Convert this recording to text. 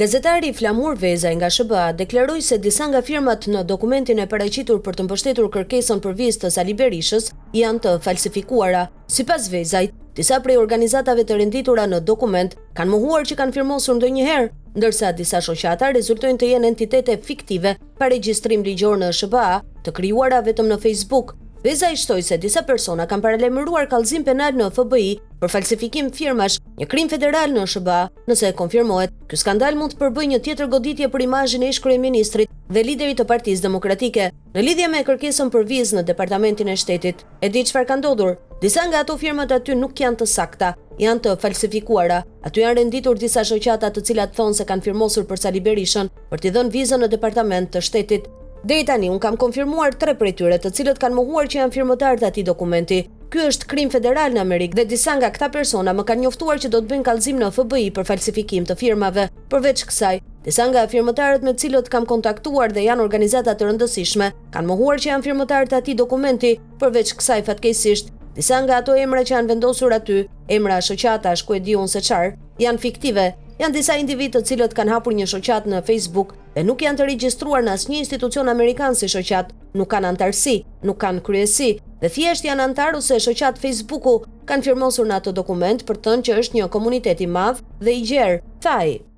Gazetari Flamur Vezaj nga SBA deklaroi se disa nga firmat në dokumentin e paraqitur për të mbështetur kërkesën për vizë të Sali Berishës janë të falsifikuara. Sipas Vezajt, disa prej organizatave të renditura në dokument kanë mohuar që kanë firmosur ndonjëherë, ndërsa disa shoqata rezultojnë të jenë entitete fiktive pa regjistrim ligjor në SBA, të krijuara vetëm në Facebook. Vezaj shtoi se disa persona kanë paralajmëruar kallëzim penal në FBI për falsifikim firmash, një krim federal në SBA. Nëse e konfirmohet, ky skandal mund të përbëjë një tjetër goditje për imazhin e ish-kryeministrit dhe liderit të Partisë Demokratike në lidhje me kërkesën për vizë në Departamentin e Shtetit. E di çfarë ka ndodhur? Disa nga ato firmat aty nuk janë të sakta, janë të falsifikuara. Aty janë renditur disa shoqata të cilat thonë se kanë firmosur për Sali Berishën për t'i dhënë vizën në Departament të Shtetit. Deri tani un kam konfirmuar 3 prej tyre, të cilët kanë mohuar që janë firmëtar të atij dokumenti. Ky është krim federal në Amerikë dhe disa nga këta persona më kanë njoftuar që do të bëjnë kallëzim në FBI për falsifikim të firmave. Përveç kësaj, disa nga firmëtarët me të cilët kam kontaktuar dhe janë organizata të rëndësishme kanë mohuar që janë firmëtar të atij dokumenti. Përveç kësaj, fatkeqësisht, disa nga ato emra që janë vendosur aty, emra shoqatash ku e di unë se çfarë, janë fiktive. Janë disa individ të cilët kanë hapur një shoqat në Facebook dhe nuk janë të regjistruar në asnjë institucion amerikan si shoqat, nuk kanë antarësi, nuk kanë kryesi dhe thjesht janë antar ose shoqat Facebooku kanë firmosur në atë dokument për të thënë që është një komunitet i madh dhe i gjerë, thaj.